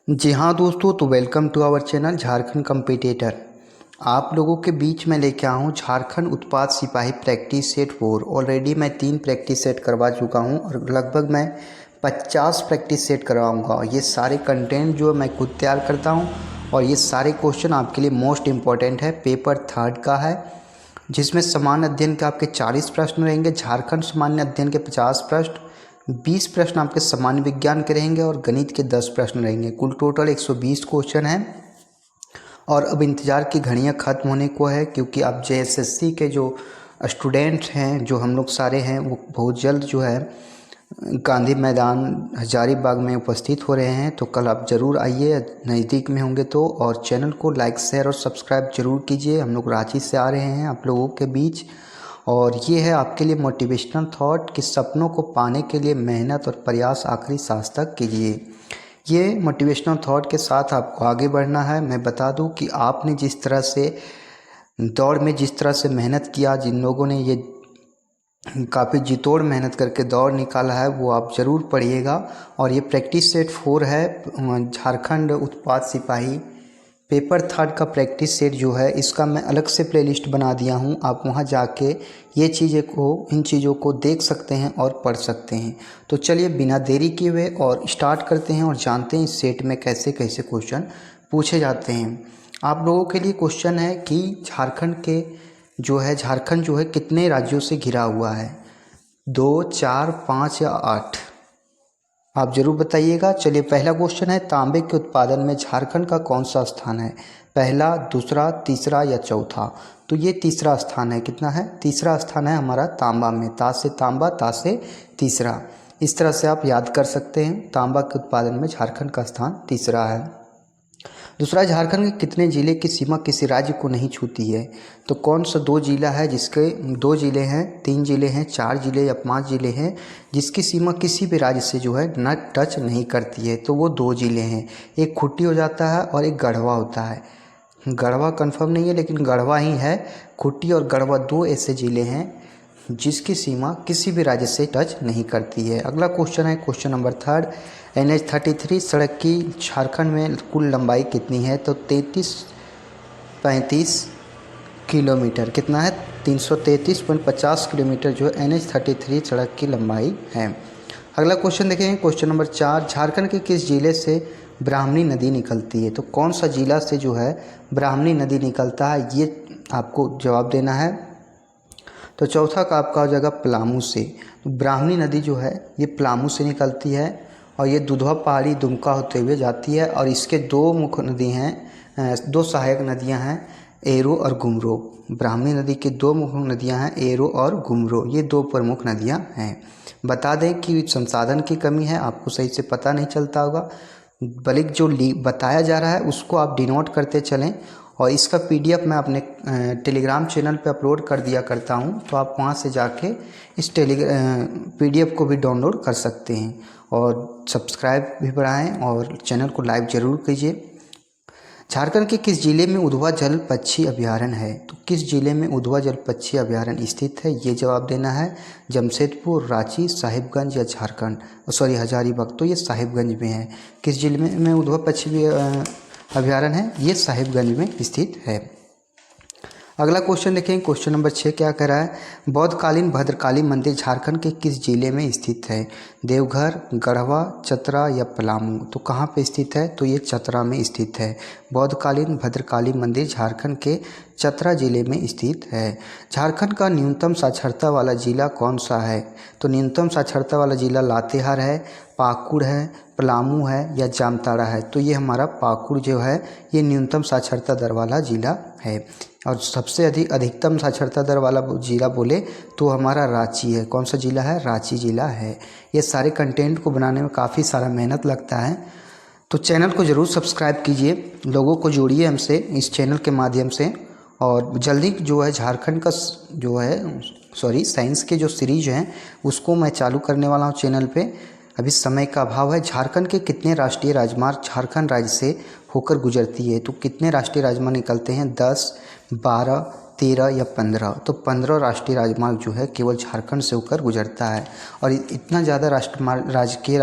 जी हाँ दोस्तों, तो welcome to our channel Jharkhand competitor. आप लोगों के बीच में लेके आया हूँ झारखंड उत्पाद सिपाही प्रैक्टिस सेट 4। ऑलरेडी मैं 3 प्रैक्टिस सेट करवा चुका हूँ और लगभग मैं 50 प्रैक्टिस सेट करवाऊँगा। ये सारे कंटेंट जो मैं खुद तैयार करता हूँ और ये सारे क्वेश्चन आपके लिए मोस्ट इम्पॉर्टेंट है। पेपर 3 का है जिसमें सामान्य अध्ययन के आपके 40 प्रश्न रहेंगे, झारखंड सामान्य अध्ययन के 50 प्रश्न, 20 प्रश्न आपके सामान्य विज्ञान के रहेंगे और गणित के 10 प्रश्न रहेंगे। कुल टोटल 120 क्वेश्चन हैं। और अब इंतज़ार की घड़ियां ख़त्म होने को है, क्योंकि अब जेएसएससी के जो स्टूडेंट हैं, जो हम लोग सारे हैं, वो बहुत जल्द जो है गांधी मैदान हजारीबाग में उपस्थित हो रहे हैं। तो कल आप ज़रूर आइए, नज़दीक में होंगे तो। और चैनल को लाइक शेयर और सब्सक्राइब जरूर कीजिए। हम लोग रांची से आ रहे हैं आप लोगों के बीच, और ये है आपके लिए मोटिवेशनल थॉट कि सपनों को पाने के लिए मेहनत और प्रयास आखिरी सांस तक कीजिए। ये मोटिवेशनल थॉट के साथ आपको आगे बढ़ना है। मैं बता दूं कि आपने जिस तरह से दौड़ में जिस तरह से मेहनत किया, जिन लोगों ने ये काफ़ी जितोड़ मेहनत करके दौड़ निकाला है, वो आप ज़रूर पढ़िएगा। और ये प्रैक्टिस सेट 4 है, झारखंड उत्पाद सिपाही पेपर 3 का प्रैक्टिस सेट जो है, इसका मैं अलग से प्लेलिस्ट बना दिया हूँ। आप वहाँ जाके इन चीज़ों को देख सकते हैं और पढ़ सकते हैं। तो चलिए बिना देरी किए हुए और स्टार्ट करते हैं और जानते हैं इस सेट में कैसे कैसे क्वेश्चन पूछे जाते हैं। आप लोगों के लिए क्वेश्चन है कि झारखंड जो है कितने राज्यों से घिरा हुआ है, 2, 4, 5 या 8? आप जरूर बताइएगा। चलिए पहला क्वेश्चन है, तांबे के उत्पादन में झारखंड का कौन सा स्थान है? पहला, दूसरा, तीसरा या चौथा? तो ये तीसरा स्थान है। कितना है? तीसरा स्थान है हमारा तांबा में। ता से तांबा, ता से तीसरा। इस तरह से आप याद कर सकते हैं। तांबा के उत्पादन में झारखंड का स्थान तीसरा है। दूसरा, झारखंड के कितने जिले की सीमा किसी राज्य को नहीं छूती है? तो कौन सा 2 जिला है जिसके 2 जिले हैं, 3 जिले हैं, 4 जिले या 5 जिले हैं जिसकी सीमा किसी भी राज्य से जो है न टच नहीं करती है? तो वो 2 जिले हैं। एक खूंटी हो जाता है और एक गढ़वा होता है। गढ़वा कंफर्म नहीं है लेकिन गढ़वा ही है। खूंटी और गढ़वा 2 ऐसे जिले हैं जिसकी सीमा किसी भी राज्य से टच नहीं करती है। अगला क्वेश्चन है, क्वेश्चन नंबर 3, NH 33 सड़क की झारखंड में कुल लंबाई कितनी है? तो 3335 किलोमीटर। कितना है? 333.50 किलोमीटर जो है NH 33 सड़क की लंबाई है। अगला क्वेश्चन देखेंगे, क्वेश्चन नंबर 4, झारखंड के किस जिले से ब्राह्मणी नदी निकलती है? तो कौन सा जिला से जो है ब्राह्मणी नदी निकलता है, ये आपको जवाब देना है। तो चौथा का आपका हो जाएगा पलामू से। तो ब्राह्मणी नदी जो है ये पलामू से निकलती है और ये दुधवा पहाड़ी दुमका होते हुए जाती है। और इसके 2 मुख्य नदी हैं, 2 सहायक नदियां हैं, एरो और गुमरो। ब्राह्मणी नदी की 2 मुख्य नदियां हैं, एरो और गुमरो। ये 2 प्रमुख नदियां हैं। बता दें कि संसाधन की कमी है, आपको सही से पता नहीं चलता होगा, बल्कि जो बताया जा रहा है उसको आप डिनोट करते चलें। और इसका PDF मैं अपने टेलीग्राम चैनल पे अपलोड कर दिया करता हूँ, तो आप वहाँ से जाके इस PDF को भी डाउनलोड कर सकते हैं। और सब्सक्राइब भी बढ़ाएं और चैनल को लाइक ज़रूर कीजिए। झारखंड के किस जिले में उधवा जल पक्षी अभयारण्य है? तो किस जिले में उधवा जल पक्षी अभयारण्य स्थित है, ये जवाब देना है। जमशेदपुर, रांची, साहिबगंज या हजारीबाग? तो ये साहिबगंज में है। किस जिले में उधवा पक्षी अभयारण्य है? ये साहिबगंज में स्थित है। अगला क्वेश्चन देखें, क्वेश्चन नंबर 6 क्या कह रहा है, बौद्धकालीन भद्रकाली मंदिर झारखंड के किस जिले में स्थित है? देवघर, गढ़वा, चतरा या पलामू? तो कहाँ पे स्थित है? तो ये चतरा में स्थित है। बौद्धकालीन भद्रकाली मंदिर झारखंड के चतरा जिले में स्थित है। झारखंड का न्यूनतम साक्षरता वाला जिला कौन सा है? तो न्यूनतम साक्षरता वाला जिला लातेहार है, पाकुड़ है, पलामू है या जामताड़ा है? तो ये हमारा पाकुड़ जो है ये न्यूनतम साक्षरता दर वाला जिला है। और सबसे अधिकतम साक्षरता दर वाला जिला बोले तो हमारा रांची है। कौन सा जिला है? रांची जिला है। ये सारे कंटेंट को बनाने में काफ़ी सारा मेहनत लगता है, तो चैनल को ज़रूर सब्सक्राइब कीजिए, लोगों को जोड़िए हमसे इस चैनल के माध्यम से। और जल्दी जो है झारखंड का जो है साइंस के जो सीरीज हैं उसको मैं चालू करने वाला हूँ चैनल पे। अभी समय का अभाव है। झारखंड के कितने राष्ट्रीय राजमार्ग झारखंड राज्य से होकर गुजरती है? तो कितने राष्ट्रीय राजमार्ग निकलते हैं? 10, 12, 13 या 15? तो 15 राष्ट्रीय राजमार्ग जो है केवल झारखंड से होकर गुजरता है। और इतना ज़्यादा राष्ट्रीय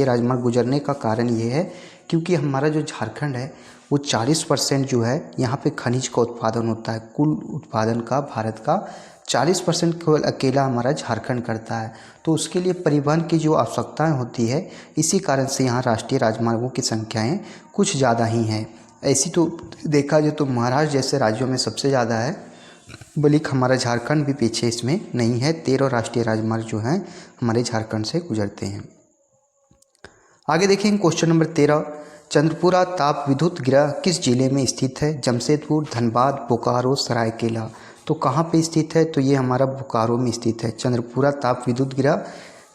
राजमार्ग गुजरने का कारण ये है क्योंकि हमारा जो झारखंड है वो 40% जो है यहाँ पे खनिज का उत्पादन होता है। कुल उत्पादन का भारत का 40% केवल अकेला हमारा झारखंड करता है। तो उसके लिए परिवहन की जो आवश्यकताएं होती है, इसी कारण से यहाँ राष्ट्रीय राजमार्गों की संख्याएं कुछ ज़्यादा ही हैं। ऐसी तो देखा जाए तो महाराष्ट्र जैसे राज्यों में सबसे ज़्यादा है, बल्कि हमारा झारखंड भी पीछे इसमें नहीं है। 13 राष्ट्रीय राजमार्ग जो हैं हमारे झारखंड से गुजरते हैं। आगे देखेंगे क्वेश्चन नंबर 13, चंद्रपुरा ताप विद्युत गृह किस जिले में स्थित है? जमशेदपुर, धनबाद, बोकारो, सरायकेला। तो कहाँ पे स्थित है? तो ये हमारा बोकारो में स्थित है। चंद्रपुरा ताप विद्युत गृह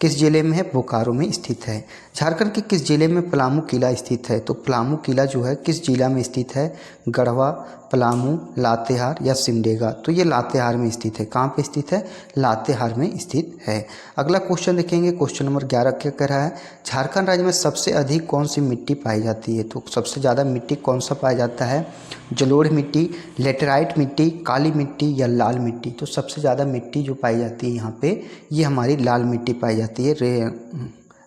किस जिले में है? बोकारो में स्थित है। झारखंड के किस जिले में पलामू किला स्थित है? तो पलामू किला जो है किस जिला में स्थित है? गढ़वा, पलामू, लातेहार या सिमडेगा। तो ये लातेहार में स्थित है। कहाँ पे स्थित है? लातेहार में स्थित है। अगला क्वेश्चन देखेंगे, क्वेश्चन नंबर 11 क्या कह रहा है? झारखंड राज्य में सबसे अधिक कौन सी मिट्टी पाई जाती है? तो सबसे ज़्यादा मिट्टी कौन सा पाया जाता है? जलोढ़ मिट्टी, लेटेराइट मिट्टी, काली मिट्टी या लाल मिट्टी। तो सबसे ज़्यादा मिट्टी जो पाई जाती है यहाँ पे, ये हमारी लाल मिट्टी पाई जाती है।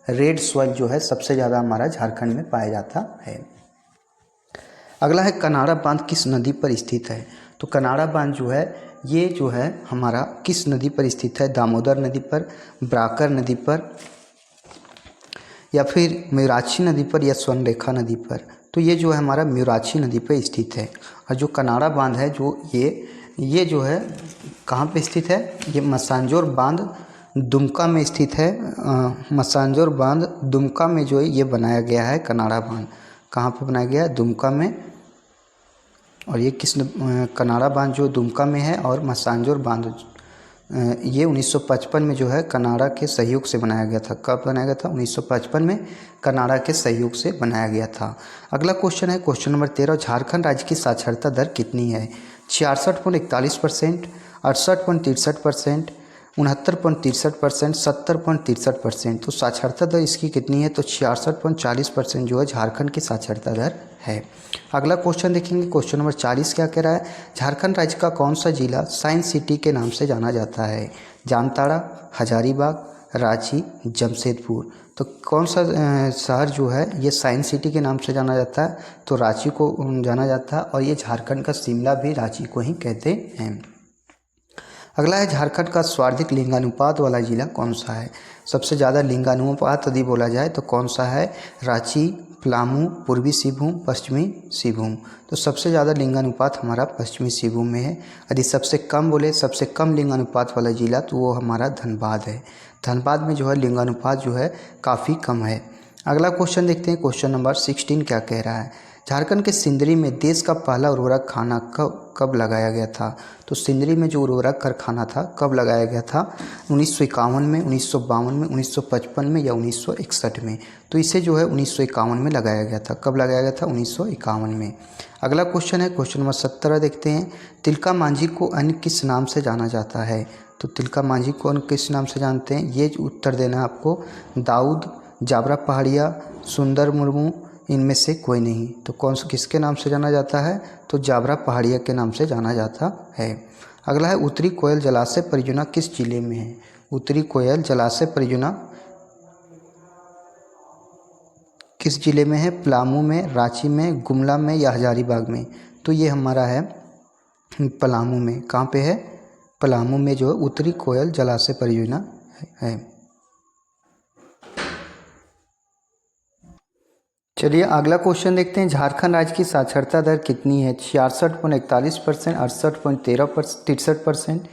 रेड सॉइल जो है सबसे ज़्यादा हमारा झारखंड में पाया जाता है। अगला है कनाड़ा बांध किस नदी पर स्थित है? तो कनाड़ा बांध जो है ये जो है हमारा किस नदी पर स्थित है? दामोदर नदी पर, ब्राकर नदी पर, या फिर म्यूराक्षी नदी पर, या स्वर्णरेखा नदी पर। तो ये जो है हमारा म्यूराक्षी नदी पर स्थित है। और जो कनाड़ा बांध है जो ये जो है कहाँ पे स्थित है? ये मसांजोर बांध दुमका में स्थित है। मसांजोर बांध दुमका में जो है ये बनाया गया है कनाड़ा बांध। कहाँ पे बनाया गया है? दुमका में। और ये कनाड़ा बांध जो दुमका में है, और मसांजोर बांध ये 1955 में जो है कनाडा के सहयोग से बनाया गया था। कब बनाया गया था? 1955 में कनाडा के सहयोग से बनाया गया था। अगला क्वेश्चन है क्वेश्चन नंबर 13, झारखंड राज्य की साक्षरता दर कितनी है? 66.41%, 68.63%, 69.63%, 70.63%। तो साक्षरता दर इसकी कितनी है? तो 66.40% जो है झारखंड की साक्षरता दर है। अगला क्वेश्चन देखेंगे, क्वेश्चन नंबर 40 क्या कह रहा है? झारखंड राज्य का कौन सा जिला साइंस सिटी के नाम से जाना जाता है? जामताड़ा, हजारीबाग, रांची, जमशेदपुर। तो कौन सा शहर जो है ये साइंस सिटी के नाम से जाना जाता है? तो रांची को जाना जाता है, और ये झारखंड का शिमला भी रांची को ही कहते हैं। अगला है झारखंड का सर्वाधिक लिंगानुपात वाला जिला कौन सा है? सबसे ज़्यादा लिंगानुपात यदि बोला जाए तो कौन सा है? रांची, पलामू, पूर्वी सिंहभूम, पश्चिमी सिंहभूम। तो सबसे ज़्यादा लिंगानुपात हमारा पश्चिमी सिंहभूम में है। यदि सबसे कम बोले, सबसे कम लिंगानुपात वाला जिला, तो वो हमारा धनबाद है। धनबाद में जो है लिंगानुपात जो है काफ़ी कम है। अगला क्वेश्चन देखते हैं, क्वेश्चन नंबर 16 क्या कह रहा है? झारखंड के सिंदरी में देश का पहला उर्वरक खाना कब लगाया गया था? तो सिंदरी में जो उर्वरक कारखाना था कब लगाया गया था? 1951 में, 1952 में, 1955 में या 1961 में? तो इसे जो है 1951 में लगाया गया था। कब लगाया गया था? 1951 में। अगला क्वेश्चन है क्वेश्चन नंबर 17 देखते हैं, तिलका मांझी को अन्य किस नाम से जाना जाता है? तो तिलका मांझी को अन्य किस नाम से जानते हैं? ये उत्तर देना है आपको। दाऊद, जाबरा पहाड़िया, सुंदर मुर्मू, इनमें से कोई नहीं। तो कौन सा किसके नाम से जाना जाता है? तो जाबरा पहाड़िया के नाम से जाना जाता है। अगला है उत्तरी कोयल जलाशय परियोजना किस जिले में है? उत्तरी कोयल जलाशय परियोजना किस जिले में है? पलामू में, रांची में, गुमला में या हजारीबाग में? तो ये हमारा है पलामू में। कहाँ पे है? पलामू में जो उत्तरी कोयल जलाशय परियोजना है। चलिए अगला क्वेश्चन देखते हैं, झारखंड राज्य की साक्षरता दर कितनी है? 66.41%, 68.63%,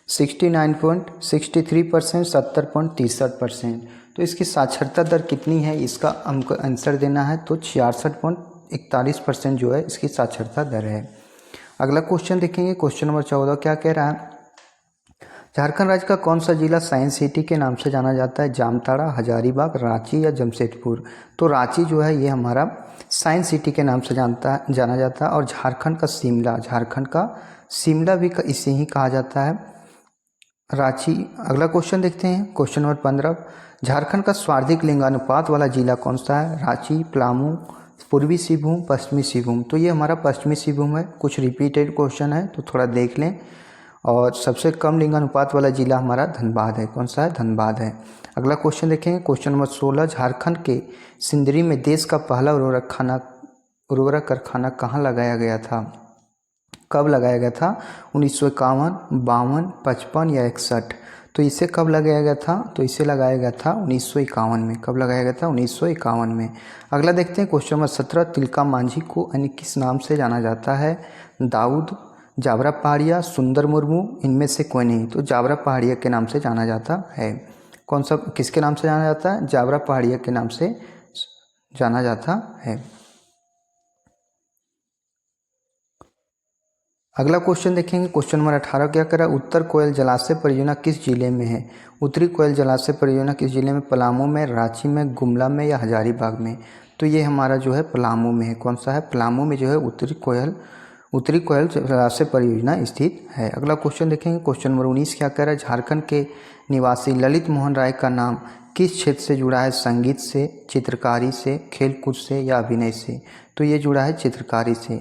69.63%, 70.63%। तो इसकी साक्षरता दर कितनी है, इसका हमको आंसर देना है। तो 66.41% जो है इसकी साक्षरता दर है। अगला क्वेश्चन देखेंगे, क्वेश्चन नंबर 14 क्या कह रहा है? झारखंड राज्य का कौन सा जिला साइंस सिटी के नाम से जाना जाता है? जामताड़ा, हजारीबाग, रांची या जमशेदपुर? तो रांची जो है ये हमारा साइंस सिटी के नाम से जाना जाता है। और झारखंड का शिमला भी इसे ही कहा जाता है, रांची। अगला क्वेश्चन देखते हैं, क्वेश्चन नंबर 15, झारखंड का सर्वाधिक लिंगानुपात वाला जिला कौन सा है? रांची, पलामू, पूर्वी सिंहभूम, पश्चिमी सिंहभूम? तो ये हमारा पश्चिमी सिंहभूम है। कुछ रिपीटेड क्वेश्चन है तो थोड़ा देख लें। और सबसे कम लिंगानुपात वाला जिला हमारा धनबाद है। कौन सा है? धनबाद है। अगला क्वेश्चन देखेंगे, क्वेश्चन नंबर 16, झारखंड के सिंदरी में देश का पहला उर्वरक कारखाना कहाँ लगाया गया था? कब लगाया गया था? 1951, 52, 55 या 61? तो इसे कब लगाया गया था? तो इसे लगाया गया था 1951 में। कब लगाया गया था? 1951 में। अगला देखते हैं क्वेश्चन नंबर 17, तिलका मांझी को अन्य किस नाम से जाना जाता है? दाऊद, जावरा पहाड़िया, सुंदर मुर्मू, इनमें से कोई नहीं। तो जावरा पहाड़िया के नाम से जाना जाता है। कौन सा, किसके नाम से जाना जाता है? जावरा पहाड़िया के नाम से जाना जाता है। अगला क्वेश्चन देखेंगे, क्वेश्चन नंबर 18 क्या कह रहा है? उत्तर कोयल जलाशय परियोजना किस जिले में है? उत्तरी कोयल जलाशय परियोजना किस जिले में? पलामू में, रांची में, गुमला में या हजारीबाग में? तो ये हमारा जो है पलामू में है। कौन सा है? पलामू में जो है उत्तरी कोयल जलाशय परियोजना स्थित है। अगला क्वेश्चन देखेंगे, क्वेश्चन नंबर 19 क्या कह रहा है? झारखंड के निवासी ललित मोहन राय का नाम किस क्षेत्र से जुड़ा है? संगीत से, चित्रकारी से, खेलकूद से या अभिनय से? तो ये जुड़ा है चित्रकारी से।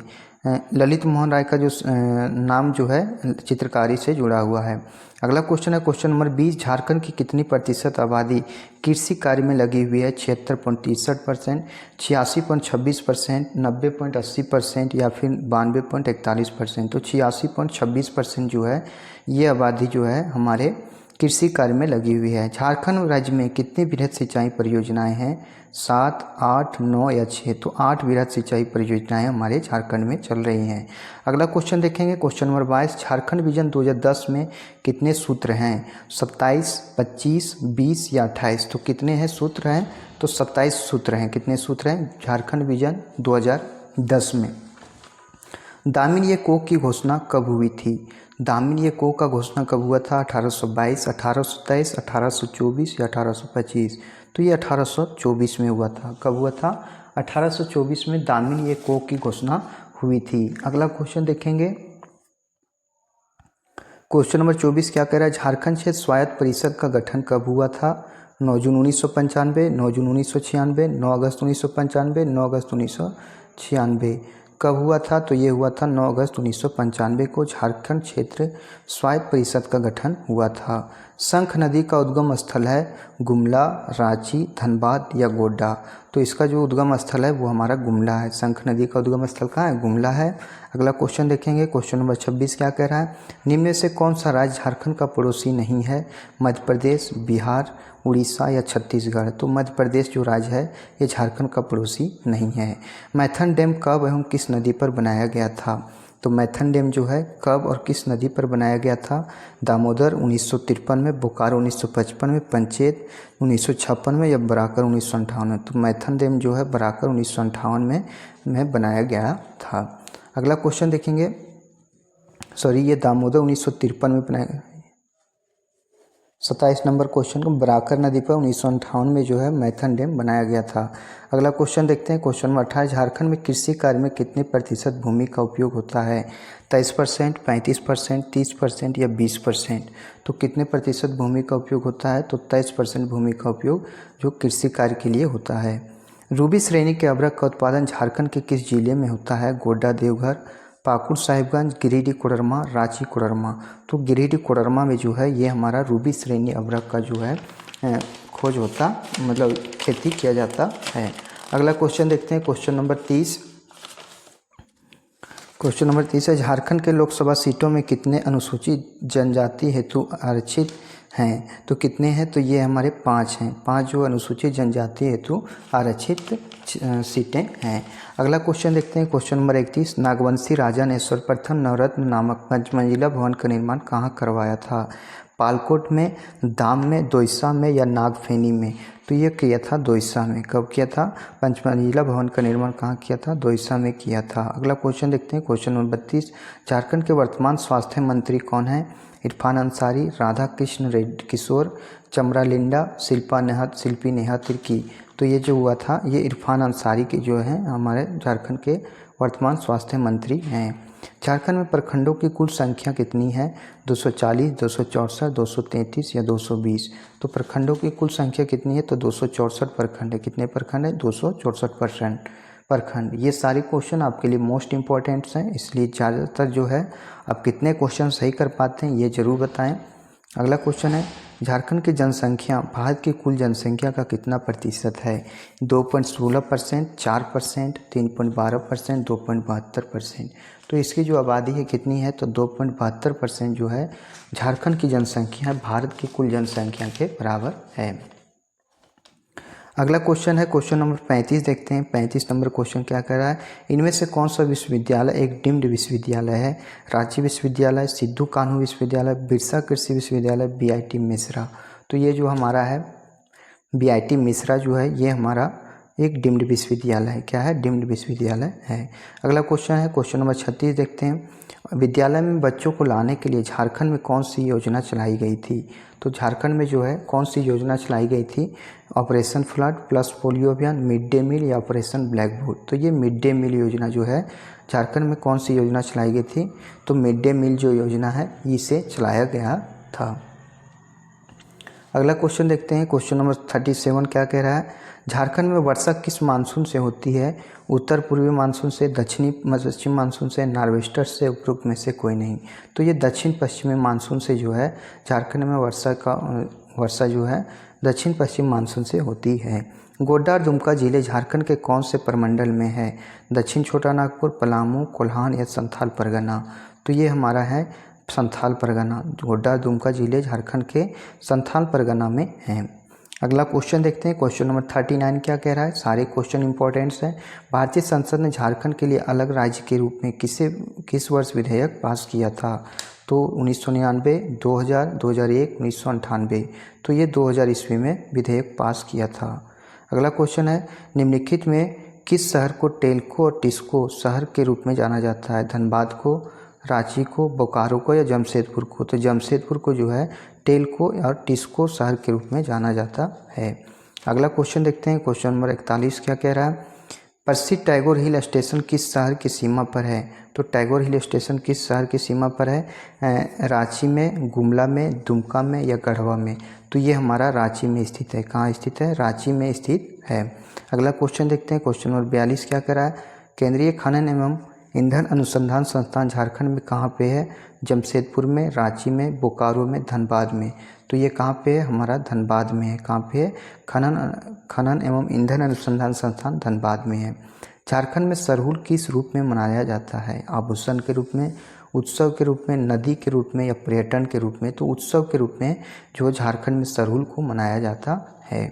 ललित मोहन राय का जो नाम जो है चित्रकारी से जुड़ा हुआ है। अगला क्वेश्चन है क्वेश्चन नंबर 20, झारखंड की कितनी प्रतिशत आबादी कृषि कार्य में लगी हुई है? 76.63%, 86.26%, 90.80% या फिर 92.41%? तो 86.26% जो है ये आबादी जो है हमारे कृषि कार्य में लगी हुई है। झारखंड राज्य में कितनी वृहद सिंचाई परियोजनाएं हैं? 7, 8, 9 या 6? तो 8 वृहद सिंचाई परियोजनाएं हमारे झारखंड में चल रही हैं। अगला क्वेश्चन देखेंगे, क्वेश्चन नंबर 22, झारखंड विजन 2010 में कितने सूत्र हैं? 27, 25, 20 या 28? तो कितने हैं सूत्र हैं? तो 27 सूत्र हैं। कितने सूत्र हैं झारखंड विजन 2010 में? दामिनी को की घोषणा कब हुई थी? दामिनी को का घोषणा कब हुआ था? 1822, 1823, 1824 या 1825? तो ये 1824 में हुआ था। कब हुआ था? 1824 में दामिनी को की घोषणा हुई थी। अगला क्वेश्चन देखेंगे, क्वेश्चन नंबर 24 क्या कह रहा है? झारखंड क्षेत्र स्वायत्त परिषद का गठन कब हुआ था? 9 जून 1995, 9 जून 1996, 9 अगस्त 1995, 9 अगस्त 1996? कब हुआ था? तो ये हुआ था 9 अगस्त 1995 को झारखंड क्षेत्र स्वायत्त परिषद का गठन हुआ था। शंख नदी का उद्गम स्थल है गुमला, रांची, धनबाद या गोड्डा? तो इसका जो उद्गम स्थल है वो हमारा गुमला है। शंख नदी का उद्गम स्थल कहाँ है? गुमला है। अगला क्वेश्चन देखेंगे, क्वेश्चन नंबर 26 क्या कह रहा है? निम्न में से कौन सा राज्य झारखंड का पड़ोसी नहीं है? मध्य प्रदेश, बिहार, उड़ीसा या छत्तीसगढ़? तो मध्य प्रदेश जो राज्य है ये झारखंड का पड़ोसी नहीं है। मैथन डैम कब एवं किस नदी पर बनाया गया था? तो मैथन डैम जो है कब और किस नदी पर बनाया गया था? दामोदर 1953 में, बोकारो 1955 में, पंचेत 1956 में या बराकर 1958 में? तो मैथन डैम जो है बराकर 1958 में बनाया गया था। अगला क्वेश्चन देखेंगे, ये दामोदर 1953 में बनाया। 27 नंबर क्वेश्चन को, बराकर नदी पर 1958 में जो है मैथन डैम बनाया गया था। अगला क्वेश्चन देखते हैं, क्वेश्चन नंबर 28, झारखंड में कृषि कार्य में कितने प्रतिशत भूमि का उपयोग होता है? 23%, 35%, 30% या 20%? तो कितने प्रतिशत भूमि का उपयोग होता है? तो 23% भूमि का उपयोग जो कृषि कार्य के लिए होता है। रूबी श्रेणी के अभ्रक का उत्पादन झारखंड के किस जिले में होता है? गोड्डा, देवघर, पाकुड़, साहिबगंज, गिरिडीह, कोडरमा, रांची, कोडरमा? तो गिरिडीह, कोडरमा में जो है ये हमारा रूबी श्रेणी अभ्रक का जो है खोज होता, मतलब खेती किया जाता है। अगला क्वेश्चन देखते हैं, क्वेश्चन नंबर 30। क्वेश्चन नंबर 30 है, झारखंड के लोकसभा सीटों में कितने अनुसूचित जनजाति हेतु आरक्षित हैं? तो कितने हैं? तो ये हमारे 5 हैं। 5 जो अनुसूचित जनजाति हेतु आरक्षित सीटें हैं। अगला क्वेश्चन देखते हैं, क्वेश्चन नंबर 31, नागवंशी राजा ने सर्वप्रथम नवरत्न नामक पंचमंजिला भवन का निर्माण कहाँ करवाया था? पालकोट में, दाम में, दोईसा में या नागफेनी में? तो ये किया था दोईसा में। कब किया था? पंचमंजिला भवन का निर्माण कहाँ किया था? दोईसा में किया था। अगला क्वेश्चन देखते हैं, क्वेश्चन नंबर 32, झारखंड के वर्तमान स्वास्थ्य मंत्री कौन है? इरफान अंसारी, राधा कृष्ण किशोर, चमरा लिंडा, शिल्पी नेहा तिर्की? तो ये जो हुआ था ये इरफान अंसारी के जो हैं हमारे झारखंड के वर्तमान स्वास्थ्य मंत्री हैं। झारखंड में प्रखंडों की कुल संख्या कितनी है? 240, 264, 233 या 220? तो प्रखंडों की कुल संख्या कितनी है? तो 264 प्रखंड है। कितने प्रखंड है? 264 प्रखंड। ये सारे क्वेश्चन आपके लिए मोस्ट इम्पॉर्टेंट्स हैं, इसलिए ज़्यादातर जो है आप कितने क्वेश्चन सही कर पाते हैं ये ज़रूर बताएं। अगला क्वेश्चन है, झारखंड की जनसंख्या भारत की कुल जनसंख्या का कितना प्रतिशत है? 2.16%, 4%, 3.12%, 2.72%। तो इसकी जो आबादी है कितनी है? तो 2.72% जो है झारखंड की जनसंख्या भारत की कुल जनसंख्या के बराबर है। अगला क्वेश्चन है क्वेश्चन नंबर 35 देखते हैं। 35 नंबर क्वेश्चन क्या कह रहा है? इनमें से कौन सा विश्वविद्यालय एक डीम्ड विश्वविद्यालय है? रांची विश्वविद्यालय, सिद्धू कान्हू विश्वविद्यालय, बिरसा कृषि विश्वविद्यालय, बीआईटी मिश्रा। तो ये जो हमारा है बीआईटी मिश्रा जो है ये हमारा एक डीम्ड विश्वविद्यालय है। क्या है? डीम्ड विश्वविद्यालय है। अगला क्वेश्चन है क्वेश्चन नंबर 36 देखते हैं। विद्यालय में बच्चों को लाने के लिए झारखंड में कौन सी योजना चलाई गई थी? तो झारखंड में जो है कौन सी योजना चलाई गई थी? ऑपरेशन फ्लड, प्लस पोलियो अभियान, मिड डे मील या ऑपरेशन ब्लैक बोर्ड। तो ये मिड डे मील योजना जो है झारखंड में कौन सी योजना चलाई गई थी? तो मिड डे मील जो योजना है इसे चलाया गया था। अगला क्वेश्चन देखते हैं क्वेश्चन नंबर 37 क्या कह रहा है? झारखंड में वर्षा किस मानसून से होती है? उत्तर पूर्वी मानसून से, दक्षिणी पश्चिम मानसून से, नॉर्वेस्टर से, उपरोक्त में से कोई नहीं। तो ये दक्षिण पश्चिमी मानसून से जो है झारखंड में वर्षा जो है दक्षिण पश्चिम मानसून से होती है। गोड्डा और दुमका जिले झारखंड के कौन से प्रमंडल में है? दक्षिण छोटा नागपुर, पलामू, कोल्हान या संथाल परगना। तो ये हमारा है संथाल परगना। गोड्डा दुमका जिले झारखंड के संथाल परगना में हैं। अगला क्वेश्चन देखते हैं क्वेश्चन नंबर 39 क्या कह रहा है? सारे क्वेश्चन इंपॉर्टेंट्स हैं। भारतीय संसद ने झारखंड के लिए अलग राज्य के रूप में किस वर्ष विधेयक पास किया था? तो 1999, 2000, 2001, 1998। तो ये 2000 ईस्वी में विधेयक पास किया था। अगला क्वेश्चन है, निम्नलिखित में किस शहर को टेल्को और टिस्को शहर के रूप में जाना जाता है? धनबाद को, रांची को, बोकारो को या जमशेदपुर को? तो जमशेदपुर को जो है टेल्को और टिस्को शहर के रूप में जाना जाता है। अगला क्वेश्चन देखते हैं क्वेश्चन नंबर 41 क्या कह रहा है? प्रसिद्ध टैगोर हिल स्टेशन किस शहर की सीमा पर है? तो टैगोर हिल स्टेशन किस शहर की सीमा पर है? रांची में, गुमला में, दुमका में या गढ़वा में? तो ये हमारा रांची में स्थित है। कहाँ स्थित है? रांची में स्थित है। अगला क्वेश्चन देखते हैं क्वेश्चन नंबर 42 क्या कह रहा है? केंद्रीय खनन एवं ईंधन अनुसंधान संस्थान झारखंड में कहाँ पे है? जमशेदपुर में, रांची में, बोकारो में, धनबाद में। तो ये कहाँ पे है? हमारा धनबाद में है। कहाँ पे है? खनन एवं ईंधन अनुसंधान संस्थान धनबाद में है। झारखंड में सरहुल किस रूप में मनाया जाता है? आभूषण के रूप में, उत्सव के रूप में, नदी के रूप में या पर्यटन के रूप में? तो उत्सव के रूप में जो झारखंड में सरहुल को मनाया जाता है।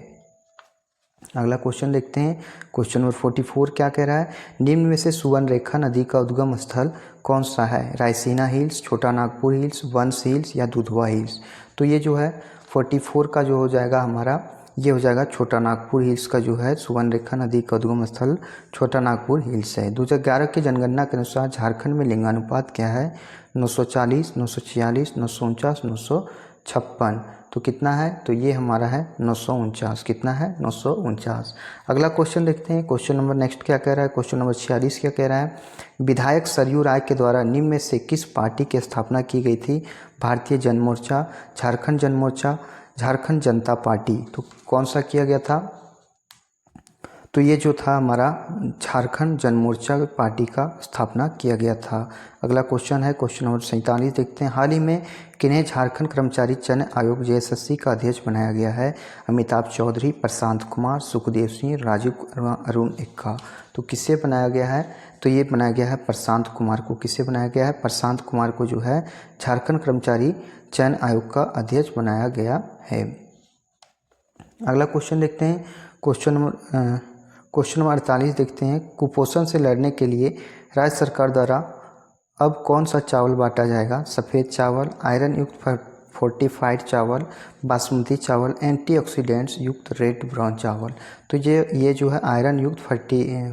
अगला क्वेश्चन देखते हैं क्वेश्चन नंबर 44 क्या कह रहा है? निम्न में से सुवर्णरेखा नदी का उद्गम स्थल कौन सा है? रायसीना हिल्स, छोटा नागपुर हिल्स, वंश हिल्स या दुधवा हिल्स? तो ये जो है 44 का जो हो जाएगा हमारा, ये हो जाएगा छोटा नागपुर हिल्स का जो है सुवर्णरेखा नदी का उद्गम स्थल छोटा नागपुर हिल्स है। 2011 की जनगणना के अनुसार झारखंड में लिंगानुपात क्या है? 940, 946, 949, 956। तो कितना है? तो ये हमारा है 949। कितना है? 949। अगला क्वेश्चन देखते हैं क्वेश्चन नंबर नेक्स्ट क्या कह रहा है? क्वेश्चन नंबर 46 क्या कह रहा है? विधायक सरयू राय के द्वारा निम्न में से किस पार्टी की स्थापना की गई थी? भारतीय जनमोर्चा, झारखंड जनमोर्चा, झारखंड जनता पार्टी। तो कौन सा किया गया था? तो ये जो था हमारा झारखंड जनमोर्चा पार्टी का स्थापना किया गया था। अगला क्वेश्चन है क्वेश्चन नंबर 47 देखते हैं। हाल ही में किन्हें झारखंड कर्मचारी चयन आयोग JSSC का अध्यक्ष बनाया गया है? अमिताभ चौधरी, प्रशांत कुमार, सुखदेव सिंह, राजीव अरुण एक्का। तो किससे बनाया गया है? तो ये बनाया गया है प्रशांत कुमार को। किससे बनाया गया है? प्रशांत कुमार को जो है झारखंड कर्मचारी चयन आयोग का अध्यक्ष बनाया गया है। अगला क्वेश्चन देखते हैं क्वेश्चन नंबर 48 देखते हैं। कुपोषण से लड़ने के लिए राज्य सरकार द्वारा अब कौन सा चावल बांटा जाएगा? सफ़ेद चावल, आयरन युक्त फोर्टिफाइड चावल, बासमती चावल, एंटीऑक्सीडेंट्स युक्त रेड ब्राउन चावल। तो ये जो है आयरन युक्त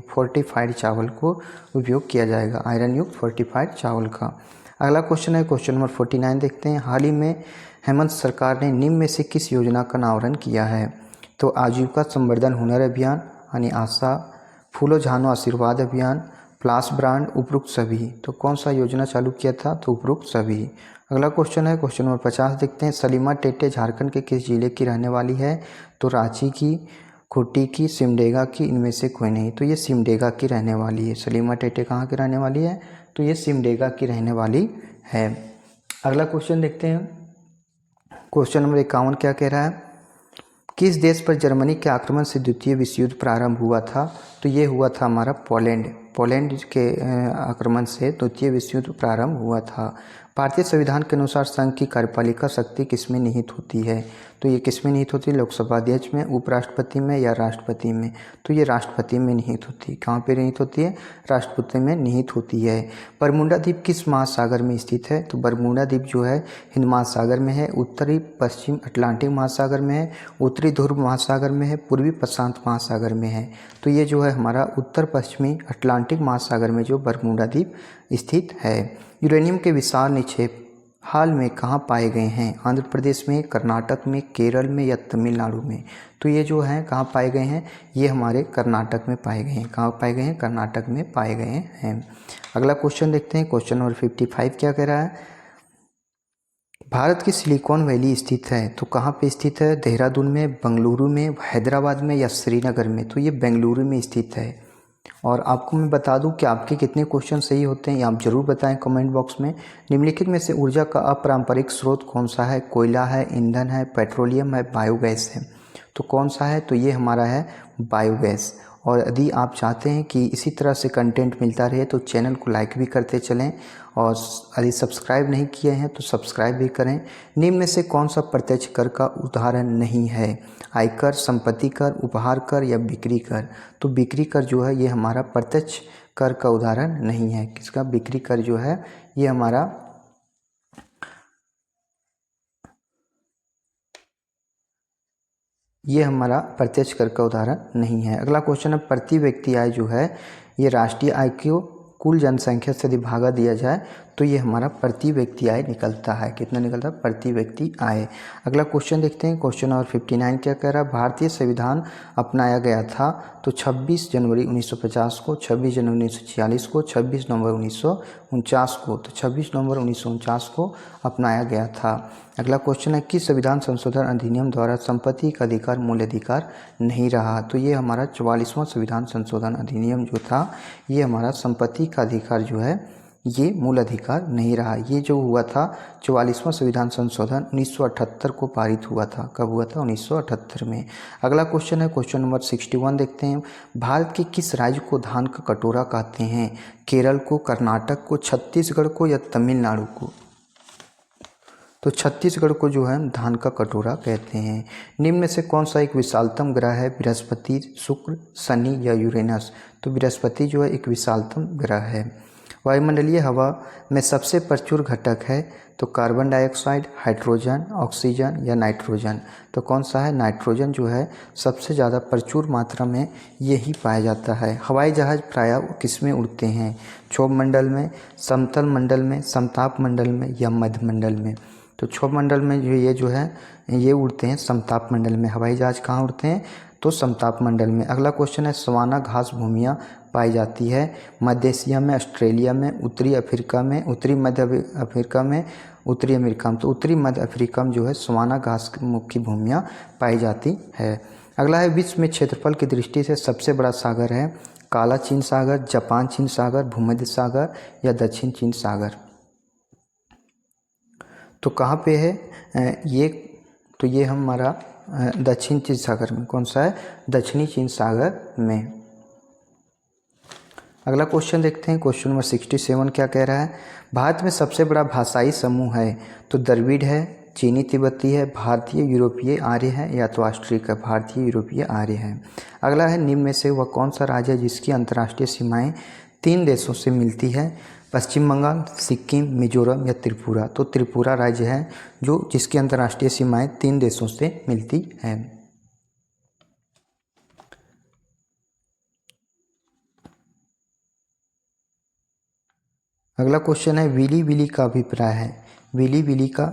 फोर्टिफाइड चावल को उपयोग किया जाएगा, आयरन युक्त फोर्टिफाइड चावल का। अगला क्वेश्चन है क्वेश्चन नंबर 49 देखते हैं। हाल ही में हेमंत सरकार ने निम्न में से किस योजना का अनावरण किया है? तो आजीविका संवर्धन हुनर अभियान यानी आशा, फूलो झानो आशीर्वाद अभियान, प्लास ब्रांड, उपरोक्त सभी। तो कौन सा योजना चालू किया था? तो उपरोक्त सभी। अगला क्वेश्चन है क्वेश्चन नंबर 50 देखते हैं। सलीमा टेटे झारखंड के किस जिले की रहने वाली है? तो रांची की, खुटी की, सिमडेगा की, इनमें से कोई नहीं। तो ये सिमडेगा की रहने वाली है। सलीमा टेटे कहाँ की रहने वाली है? तो ये सिमडेगा की रहने वाली है। अगला क्वेश्चन देखते हैं। क्वेश्चन नंबर 51 क्या कह रहा है? किस देश पर जर्मनी के आक्रमण से द्वितीय विश्व युद्ध प्रारंभ हुआ था? तो ये हुआ था हमारा पोलैंड। पोलैंड के आक्रमण से द्वितीय विश्व युद्ध प्रारंभ हुआ था। भारतीय संविधान के अनुसार संघ की कार्यपालिका शक्ति किसमें निहित होती है? तो ये किसमें निहित होती है? लोकसभा अध्यक्ष में, उपराष्ट्रपति में या राष्ट्रपति में? तो ये राष्ट्रपति में निहित होती है। कहाँ पे निहित होती है? राष्ट्रपति में निहित होती है। बरमूडा द्वीप किस महासागर में स्थित है? तो बरमूडा द्वीप जो है हिंद महासागर में है, उत्तरी पश्चिम अटलांटिक महासागर में है, उत्तरी ध्रुव महासागर में है, पूर्वी प्रशांत महासागर में है। तो ये जो है हमारा उत्तर पश्चिमी अटलांटिक महासागर में जो बरमूडा द्वीप स्थित है। यूरेनियम के विशाल निक्षेप हाल में कहाँ पाए गए हैं? आंध्र प्रदेश में, कर्नाटक में, केरल में या तमिलनाडु में? तो ये जो है कहाँ पाए गए हैं? ये हमारे कर्नाटक में पाए गए हैं। कहाँ पाए गए हैं? कर्नाटक में पाए गए हैं। अगला क्वेश्चन देखते हैं। क्वेश्चन नंबर 55 क्या कह रहा है? भारत की सिलिकॉन वैली स्थित है, तो कहाँ पे स्थित है? देहरादून में, बेंगलुरु में, हैदराबाद में या श्रीनगर में? तो ये बेंगलुरु में स्थित है। और आपको मैं बता दूं कि आपके कितने क्वेश्चन सही होते हैं, आप जरूर बताएं कमेंट बॉक्स में। निम्नलिखित में से ऊर्जा का अपारंपरिक स्रोत कौन सा है? कोयला है, ईंधन है, पेट्रोलियम है, बायोगैस है? तो कौन सा है? तो ये हमारा है बायोगैस। और यदि आप चाहते हैं कि इसी तरह से कंटेंट मिलता रहे तो चैनल को लाइक भी करते चलें, और यदि सब्सक्राइब नहीं किए हैं तो सब्सक्राइब भी करें। निम्न में से कौन सा प्रत्यक्ष कर का उदाहरण नहीं है? आयकर, संपत्ति कर, उपहार कर या बिक्री कर? तो बिक्री कर जो है ये हमारा प्रत्यक्ष कर का उदाहरण नहीं है। किसका? बिक्री कर जो है ये हमारा प्रत्यक्ष कर का उदाहरण नहीं है। अगला क्वेश्चन है, प्रति व्यक्ति आय जो है ये राष्ट्रीय आय को कुल जनसंख्या से यदि भागा दिया जाए तो ये हमारा प्रति व्यक्ति आय निकलता है। कितना निकलता है? प्रति व्यक्ति आय। अगला क्वेश्चन देखते हैं। क्वेश्चन नंबर 59 क्या कह रहा है? भारतीय संविधान अपनाया गया था तो 26 जनवरी 1950 को, 26 जनवरी 1946 को, 26 नवंबर 1949 को? तो 26 नवंबर 1949 को अपनाया गया था। अगला क्वेश्चन है, किस संविधान संशोधन अधिनियम द्वारा संपत्ति का अधिकार मूल अधिकार नहीं रहा? तो ये हमारा 44वां संविधान संशोधन अधिनियम जो था ये हमारा संपत्ति का अधिकार जो है ये मूल अधिकार नहीं रहा। ये जो हुआ था 44वां संविधान संशोधन 1978 को पारित हुआ था। कब हुआ था? 1978 में। अगला क्वेश्चन है क्वेश्चन नंबर 61 देखते हैं। भारत के किस राज्य को धान का कटोरा कहते हैं? केरल को, कर्नाटक को, छत्तीसगढ़ को या तमिलनाडु को? तो छत्तीसगढ़ को जो है धान का कटोरा कहते हैं। निम्न में से कौन सा एक विशालतम ग्रह है? बृहस्पति, शुक्र, शनि या यूरेनस? तो बृहस्पति जो है एक विशालतम ग्रह है। वायुमंडलीय हवा में सबसे प्रचुर घटक है? तो कार्बन डाइऑक्साइड, हाइड्रोजन, ऑक्सीजन या नाइट्रोजन? तो कौन सा है? नाइट्रोजन जो है सबसे ज़्यादा प्रचुर मात्रा में यही पाया जाता है। हवाई जहाज़ प्रायः किस में उड़ते हैं? क्षोभ मंडल में, समतल मंडल में, समताप मंडल में या मध्य मंडल में? तो क्षोभ मंडल में जो है ये उड़ते हैं समताप मंडल में। हवाई जहाज़ कहाँ उड़ते हैं? तो समताप मंडल में। अगला क्वेश्चन है, सवाना घास भूमियाँ पाई जाती है मध्य एशिया में, ऑस्ट्रेलिया में, उत्तरी अफ्रीका में, उत्तरी मध्य अफ्रीका में, उत्तरी अमेरिका में? तो उत्तरी मध्य अफ्रीका में जो है सवाना घास मुख्य भूमियाँ पाई जाती है। अगला है, विश्व में क्षेत्रफल की दृष्टि से सबसे बड़ा सागर है? काला चीन सागर, जापान चीन सागर, भूमध्य सागर या दक्षिण चीन सागर? तो कहाँ पे है ये? तो ये हमारा दक्षिण चीन सागर में। कौन सा है? दक्षिणी चीन सागर में। अगला क्वेश्चन देखते हैं। क्वेश्चन नंबर 67 क्या कह रहा है? भारत में सबसे बड़ा भाषाई समूह है? तो द्रविड़ है, चीनी तिब्बती है, भारतीय यूरोपीय आर्य है या तो ऑस्ट्रिक है? भारतीय यूरोपीय आर्य है। अगला है, निम्न में से वह कौन सा राज्य है जिसकी अंतर्राष्ट्रीय सीमाएं 3 देशों से मिलती है? पश्चिम बंगाल, सिक्किम, मिजोरम या त्रिपुरा? तो त्रिपुरा राज्य है जो जिसकी अंतर्राष्ट्रीय सीमाएं 3 देशों से मिलती हैं। अगला क्वेश्चन है, विली विली का अभिप्राय है? विली विली का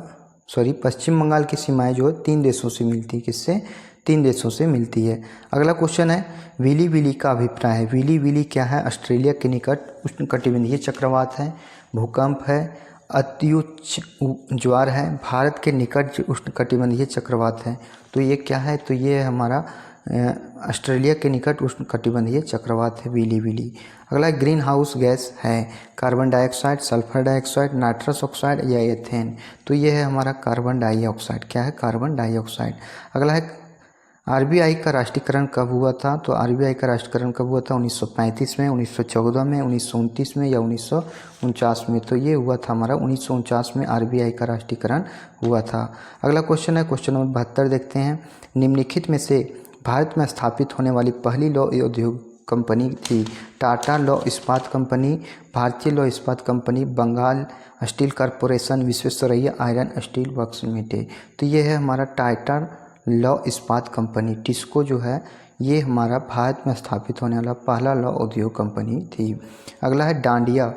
पश्चिम बंगाल की सीमाएं जो है 3 देशों से मिलती है। किससे? 3 देशों से मिलती है। अगला क्वेश्चन है, विली विली का अभिप्राय है? विली विली क्या है? ऑस्ट्रेलिया के निकट उष्णकटिबंधीय चक्रवात है, भूकंप है, अत्युच्च ज्वार है, भारत के निकट उष्णकटिबंधीय चक्रवात है? तो ये क्या है? तो ये हमारा ऑस्ट्रेलिया के निकट उष्णकटिबंधीय चक्रवात है बीली बिली। अगला है ग्रीन हाउस गैस है carbon dioxide, sulphur dioxide, nitrous oxide या एथेन। तो ये है हमारा कार्बन डाइऑक्साइड। क्या है? Carbon dioxide. अगला है आरबीआई का राष्ट्रीयकरण कब हुआ था? तो आरबीआई का राष्ट्रीयकरण कब हुआ था? 1935 में, 1914 में, 1929 में या 1949 में। तो ये हुआ था हमारा 1949 में आरबीआई का राष्ट्रीयकरण हुआ था। अगला क्वेश्चन है क्वेश्चन नंबर 72 देखते हैं। निम्नलिखित में से भारत में स्थापित होने वाली पहली लौह उद्योग कंपनी थी? टाटा लौह Ispat company, Bharatiya Lauh Ispat company, Bengal steel corporation, Visvesvaraya iron steel works limited. तो ये है हमारा टाटा लौह इस्पात कंपनी, टिस्को जो है ये हमारा भारत में स्थापित होने वाला पहला लौह उद्योग कंपनी थी। अगला है डांडिया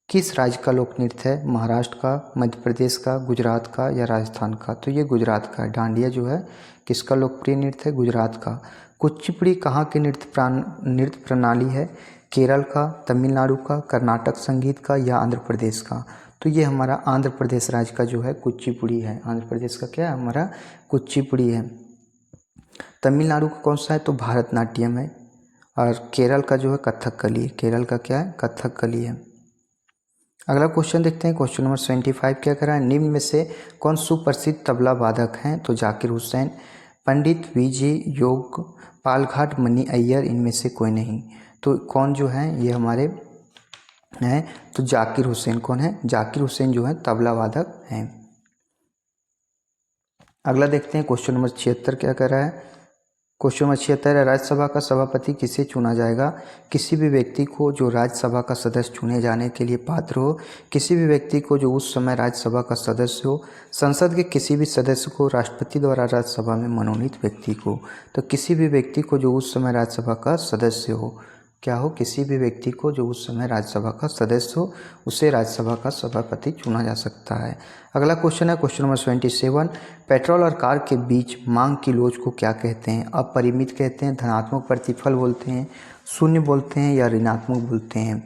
किस राज्य का लोक नृत्य है? महाराष्ट्र का, मध्य प्रदेश का, गुजरात का या राजस्थान का? तो ये गुजरात का है। डांडिया जो है किसका लोकप्रिय नृत्य है? गुजरात का। कुचिपुड़ी कहाँ की नृत्य प्रणाली है? केरल का, तमिलनाडु का, कर्नाटक संगीत का या आंध्र प्रदेश का? तो ये हमारा आंध्र प्रदेश राज्य का जो है कुचिपुड़ी है। आंध्र प्रदेश का क्या है? हमारा कुचिपुड़ी है। तमिलनाडु का कौन सा है? तो भारतनाट्यम है। और केरल का जो है कथकली। केरल का क्या है? कथकली है। अगला क्वेश्चन देखते हैं क्वेश्चन नंबर 75 क्या कह रहा है? निम्न में से कौन सुप्रसिद्ध तबला वादक हैं? तो जाकिर हुसैन, पंडित वीजे योग, पालघाट मनी अय्यर, इनमें से कोई नहीं। तो कौन जो है ये हमारे हैं? तो जाकिर हुसैन। कौन है? जाकिर हुसैन जो है तबला वादक हैं। अगला देखते हैं क्वेश्चन नंबर 76 क्या कर रहा है? क्वेश्चन नंबर 76 है राज्यसभा का सभापति किसे चुना जाएगा? किसी भी व्यक्ति को जो राज्यसभा का सदस्य चुने जाने के लिए पात्र हो, किसी भी व्यक्ति को जो उस समय राज्यसभा का सदस्य हो, संसद के किसी भी सदस्य को, राष्ट्रपति द्वारा राज्यसभा में मनोनीत व्यक्ति को। तो किसी भी व्यक्ति को जो उस समय राज्यसभा का सदस्य हो, क्या हो? किसी भी व्यक्ति को जो उस समय राज्यसभा का सदस्य हो उसे राज्यसभा का सभापति चुना जा सकता है। अगला क्वेश्चन है क्वेश्चन नंबर 77 पेट्रोल और कार के बीच मांग की लोच को क्या कहते हैं? अपरिमित कहते हैं, धनात्मक प्रतिफल बोलते हैं, शून्य बोलते हैं या ऋणात्मक बोलते हैं?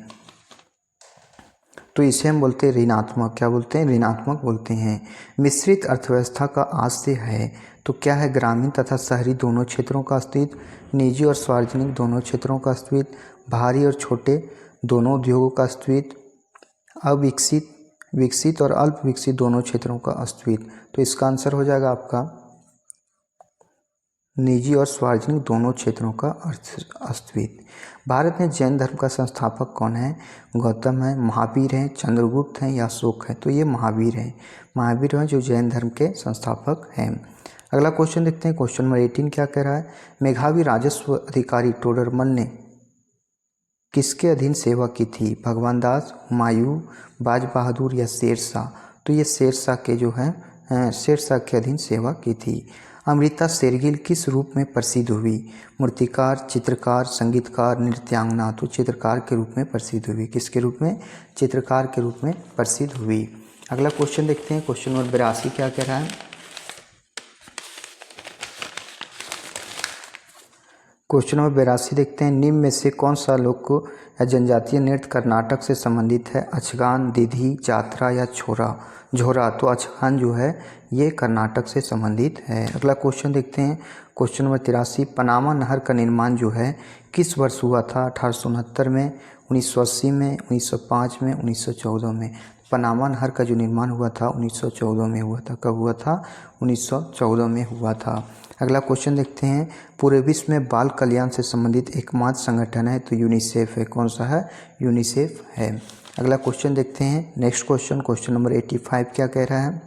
तो इसे हम बोलते हैं ऋणात्मक। क्या बोलते हैं? ऋणात्मक बोलते हैं। मिश्रित अर्थव्यवस्था का आशय है तो क्या है? ग्रामीण तथा शहरी दोनों क्षेत्रों का अस्तित्व, निजी और सार्वजनिक दोनों क्षेत्रों का अस्तित्व, भारी और छोटे दोनों उद्योगों का अस्तित्व, अविकसित, विकसित और अल्प विकसित दोनों क्षेत्रों का अस्तित्व। तो इसका आंसर हो जाएगा आपका निजी और सार्वजनिक दोनों क्षेत्रों का अस्तित्व। भारत में जैन धर्म का संस्थापक कौन है? गौतम है, महावीर हैं, चंद्रगुप्त हैं या अशोक है? तो ये महावीर हैं। महावीर हैं जो जैन धर्म के संस्थापक हैं। अगला क्वेश्चन देखते हैं क्वेश्चन नंबर 18 क्या कह रहा है? मेघावी राजस्व अधिकारी टोडरमल ने किसके अधीन सेवा की थी? भगवान दास, हुमायूं, बाज बहादुर या शेरशाह? तो ये शेरशाह के जो है शेरशाह के अधीन सेवा की थी। अमृता शेरगिल किस रूप में प्रसिद्ध हुई? मूर्तिकार, चित्रकार, संगीतकार, नृत्यांगना? तो चित्रकार के रूप में प्रसिद्ध हुई। किसके रूप में? चित्रकार के रूप में प्रसिद्ध हुई। अगला क्वेश्चन देखते हैं क्वेश्चन नंबर 82 क्या कह रहा है? क्वेश्चन नंबर 82 देखते हैं निम्न में से कौन सा लोक या जनजातीय नृत्य कर्नाटक से संबंधित है? अचगान, दीधी, जात्रा या झोरा? तो अचगान जो है ये कर्नाटक से संबंधित है। अगला क्वेश्चन देखते हैं क्वेश्चन नंबर 83 पनामा नहर का निर्माण जो है किस वर्ष हुआ था? 1869 में, 1980 में, 1905 में, 1914 में? पनामा नहर का जो निर्माण हुआ था 1914 में हुआ था। कब हुआ था? 1914 में हुआ था। अगला क्वेश्चन देखते हैं पूरे विश्व में बाल कल्याण से संबंधित एकमात्र संगठन है तो यूनिसेफ है। कौन सा है? यूनिसेफ है। अगला क्वेश्चन देखते हैं नेक्स्ट क्वेश्चन क्वेश्चन नंबर 85 क्या कह रहा है?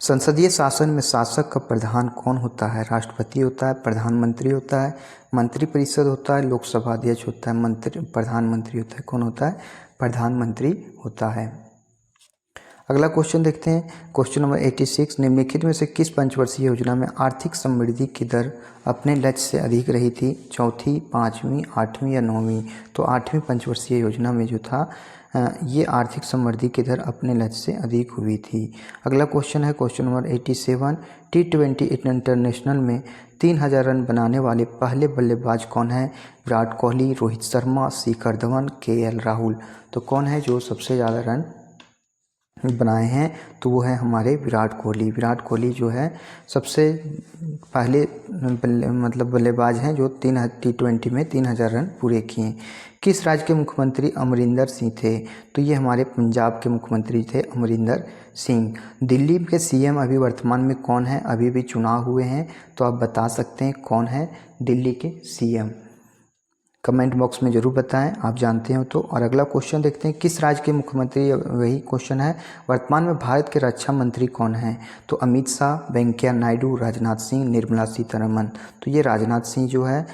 संसदीय शासन में शासक का प्रधान कौन होता है? राष्ट्रपति होता है, प्रधानमंत्री होता है, मंत्रिपरिषद होता है, लोकसभा अध्यक्ष होता है, प्रधानमंत्री होता है। कौन होता है? प्रधानमंत्री होता है। अगला क्वेश्चन देखते हैं क्वेश्चन नंबर 86 निम्नलिखित में से किस पंचवर्षीय योजना में आर्थिक समृद्धि की दर अपने लक्ष्य से अधिक रही थी? चौथी, पाँचवीं, आठवीं या नौवीं? तो आठवीं पंचवर्षीय योजना में जो था ये आर्थिक समृद्धि की दर अपने लक्ष्य से अधिक हुई थी। अगला क्वेश्चन है क्वेश्चन नंबर 87 T20 इंटरनेशनल में 3000 रन बनाने वाले पहले बल्लेबाज कौन है? विराट कोहली, रोहित शर्मा, शिखर धवन, KL राहुल? तो कौन है जो सबसे ज़्यादा रन बनाए हैं तो वो है हमारे विराट कोहली। विराट कोहली जो है सबसे पहले बल्लेबाज हैं जो T20 में 3000 रन पूरे किए। किस राज्य के मुख्यमंत्री अमरिंदर सिंह थे? तो ये हमारे पंजाब के मुख्यमंत्री थे अमरिंदर सिंह। दिल्ली के सीएम अभी वर्तमान में कौन है? अभी भी चुनाव हुए हैं तो आप बता सकते हैं कौन है दिल्ली के सीएम। कमेंट बॉक्स में ज़रूर बताएं आप जानते हो तो। और अगला क्वेश्चन देखते हैं, किस राज्य के मुख्यमंत्री, वही क्वेश्चन है, वर्तमान में भारत के रक्षा मंत्री कौन हैं? तो अमित शाह, वेंकैया नायडू, राजनाथ सिंह, निर्मला सीतारमन। तो ये राजनाथ सिंह जो है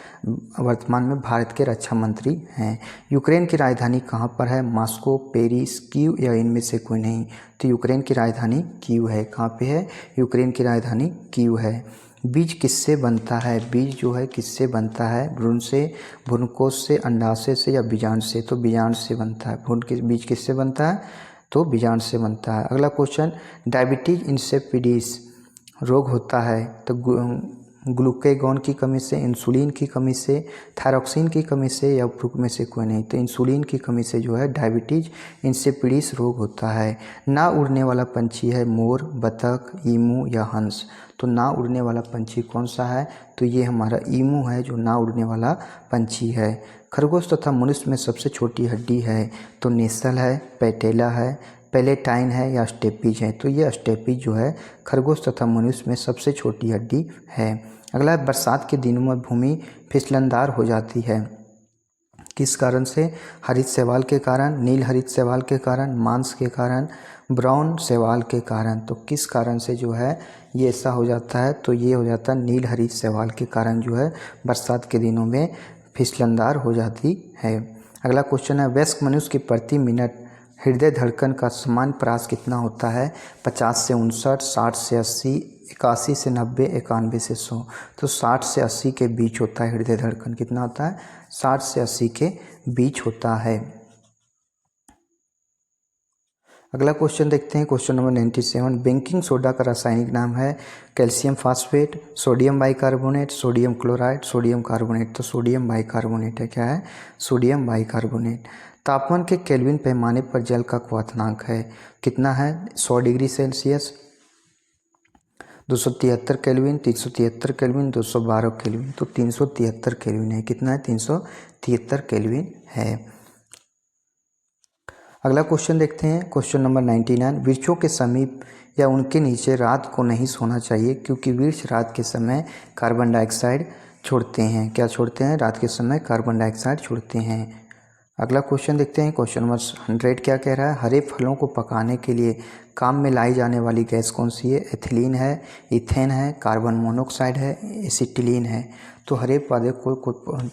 वर्तमान में भारत के रक्षा मंत्री हैं। यूक्रेन की राजधानी कहाँ पर है? मॉस्को, पेरिस, कीव या इनमें से कोई नहीं? तो यूक्रेन की राजधानी कीव है। कहाँ पे है? यूक्रेन की राजधानी कीव है। बीज किससे बनता है? बीज जो है किससे बनता है? भ्रूण से, भ्रूणकोश से, अंडाशय से या बीजांड से? तो बीजांड से बनता है। बीज किससे बनता है? तो बीजांड से बनता है। अगला क्वेश्चन, डायबिटीज इंसिपिडिस रोग होता है तो ग्लूकेगॉन की कमी से, इंसुलिन की कमी से, थायरॉक्सिन की कमी से या उपरोक्त में से कोई नहीं? तो इंसुलिन की कमी से जो है डायबिटीज इंसिपिडिस रोग होता है। ना उड़ने वाला पंछी है मोर, बतख, ईमू या हंस? तो ना उड़ने वाला पंछी कौन सा है? तो ये हमारा ईमू है जो ना उड़ने वाला पंछी है। खरगोश तथा मनुष्य में सबसे छोटी हड्डी है तो नेसल है, पैटेला है, पैलेटाइन है या स्टेपीज है? तो ये स्टेपीज जो है खरगोश तथा मनुष्य में सबसे छोटी हड्डी है। अगला है, बरसात के दिनों में भूमि फिसलनदार हो जाती है किस कारण से? हरित शैवाल के कारण, नील हरित शैवाल के कारण, मांस के कारण, ब्राउन शैवाल के कारण? तो किस कारण से जो है ये ऐसा हो जाता है? तो ये हो जाता है नील हरित शैवाल के कारण जो है बरसात के दिनों में फिसलनदार हो जाती है। अगला क्वेश्चन है, वयस्क मनुष्य की प्रति मिनट हृदय धड़कन का सामान्य प्रयास कितना होता है? 50 से 59, 60 से 80, 81 से 90, 91 से 100? तो 60 से 80 के बीच होता है हृदय धड़कन। कितना होता है? 60 से 80 के बीच होता है। अगला क्वेश्चन देखते हैं, क्वेश्चन नंबर 97। बेकिंग सोडा का रासायनिक नाम है calcium phosphate, sodium bicarbonate, sodium chloride, sodium carbonate? तो सोडियम बाइकार्बोनेट है। क्या है? Sodium bicarbonate. तापमान के केल्विन पैमाने पर जल का क्वथनांक है कितना है? 100 degree Celsius, 273 kelvin, 373 kelvin, 212 kelvin? तो 373 केल्विन है। कितना है? 373 केल्विन है। अगला क्वेश्चन देखते हैं, क्वेश्चन नंबर 99। वृक्षों के समीप या उनके नीचे रात को नहीं सोना चाहिए क्योंकि वृक्ष रात के समय कार्बन डाइऑक्साइड छोड़ते हैं। क्या छोड़ते हैं? रात के समय कार्बन डाइऑक्साइड छोड़ते हैं। अगला क्वेश्चन देखते हैं, क्वेश्चन नंबर 100 क्या कह रहा है? हरे फलों को पकाने के लिए काम में लाई जाने वाली गैस कौन सी है? एथिलीन है, इथेन है, कार्बन मोनोऑक्साइड है, एसिटिलीन है? तो हरे पौधे को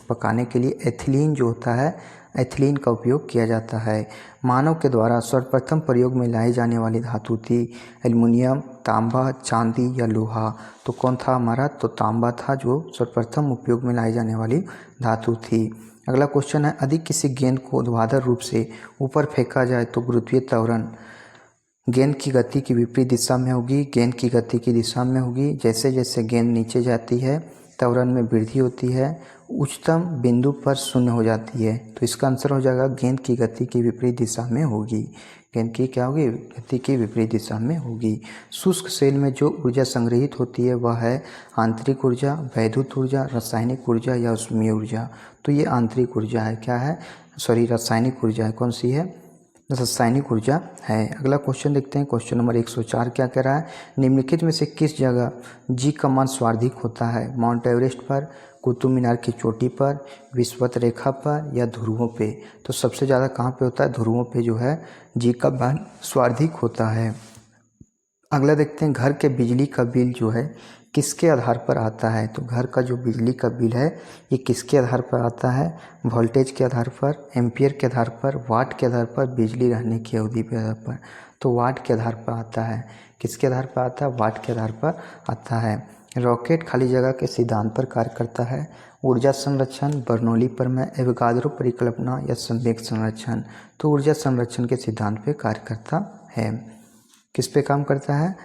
पकाने के लिए एथिलीन जो होता है, एथिलीन का उपयोग किया जाता है। मानव के द्वारा सर्वप्रथम प्रयोग में लाई जाने वाली धातु थी एल्युमिनियम, तांबा, चांदी या लोहा? तो कौन था हमारा? तो तांबा था जो सर्वप्रथम उपयोग में लाई जाने वाली धातु थी। अगला क्वेश्चन है, यदि किसी गेंद को ऊर्ध्वाधर रूप से ऊपर फेंका जाए तो गुरुत्वीय त्वरण गेंद की गति की विपरीत दिशा में होगी, गेंद की गति की दिशा में होगी। जैसे जैसे गेंद नीचे जाती है त्वरण में वृद्धि होती है, उच्चतम बिंदु पर शून्य हो जाती है। तो इसका आंसर हो जाएगा गेंद की गति की विपरीत दिशा में होगी। गेंद की क्या होगी? गति की विपरीत दिशा में होगी। शुष्क सेल में जो ऊर्जा संग्रहित होती है वह है आंतरिक ऊर्जा, वैद्युत ऊर्जा, रासायनिक ऊर्जा या ऊष्मीय ऊर्जा? तो ये आंतरिक ऊर्जा है। क्या है? रासायनिक ऊर्जा है। कौन सी है? रासायनिक ऊर्जा है। अगला क्वेश्चन देखते हैं, क्वेश्चन नंबर 104 क्या कह रहा है? निम्नलिखित में से किस जगह जी का मान सर्वाधिक होता है? माउंट एवरेस्ट पर, कुतुब मीनार की चोटी पर, विषुवत रेखा पर या ध्रुवों पे? तो सबसे ज़्यादा कहाँ पे होता है? ध्रुवों पे जो है जी का मान सर्वाधिक होता है। अगला देखते हैं, घर के बिजली का बिल जो है किसके आधार पर आता है? तो घर का जो बिजली का बिल है ये किसके आधार पर आता है? वोल्टेज के आधार पर, एम्पियर के आधार पर, वाट के आधार पर, बिजली रहने की अवधि के आधार पर? तो वाट के आधार पर आता है। किसके आधार पर आता है? वाट के आधार पर आता है। रॉकेट खाली जगह के सिद्धांत पर कार्य करता है। ऊर्जा संरक्षण, बर्नौली प्रमेय, एवोगाद्रो परिकल्पना या संवेग संरक्षण? तो ऊर्जा संरक्षण के सिद्धांत पर कार्य करता है। किस पे काम करता है?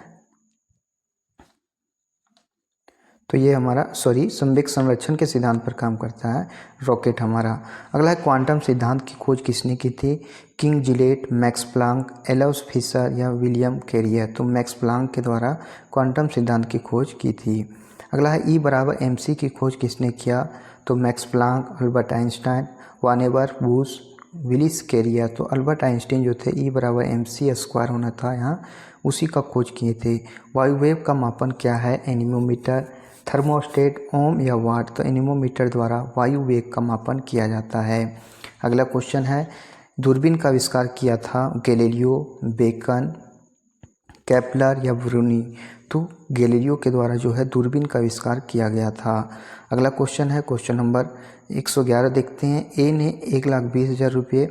तो ये हमारा संवेग संरक्षण के सिद्धांत पर काम करता है रॉकेट हमारा। अगला है क्वांटम सिद्धांत की खोज किसने की थी? King Gillette, Max Planck, Alois Fischer या विलियम कैरियर। तो मैक्स प्लांक के द्वारा क्वांटम सिद्धांत की खोज की थी। अगला है E बराबर MC की खोज किसने किया? तो मैक्स प्लांक, अल्बर्ट आइंस्टाइन, वानेवर बूश, विलिस कैरियर। तो अल्बर्ट आइंस्टाइन जो थे E बराबर MC स्क्वायर होना था यहाँ, उसी का खोज किए थे। वायुवेग का मापन क्या है? एनीमोमीटर, थर्मोस्टेट, ओम या वाट। तो एनीमोमीटर द्वारा वायु वेग का मापन किया जाता है। अगला क्वेश्चन है दूरबीन का आविष्कार किया था? गैलीलियो, बेकन, केपलर या ब्रूनी। तो गैलीलियो के द्वारा जो है दूरबीन का आविष्कार किया गया था। अगला क्वेश्चन है क्वेश्चन नंबर 111 देखते हैं। ए ने 1,20,000 रुपये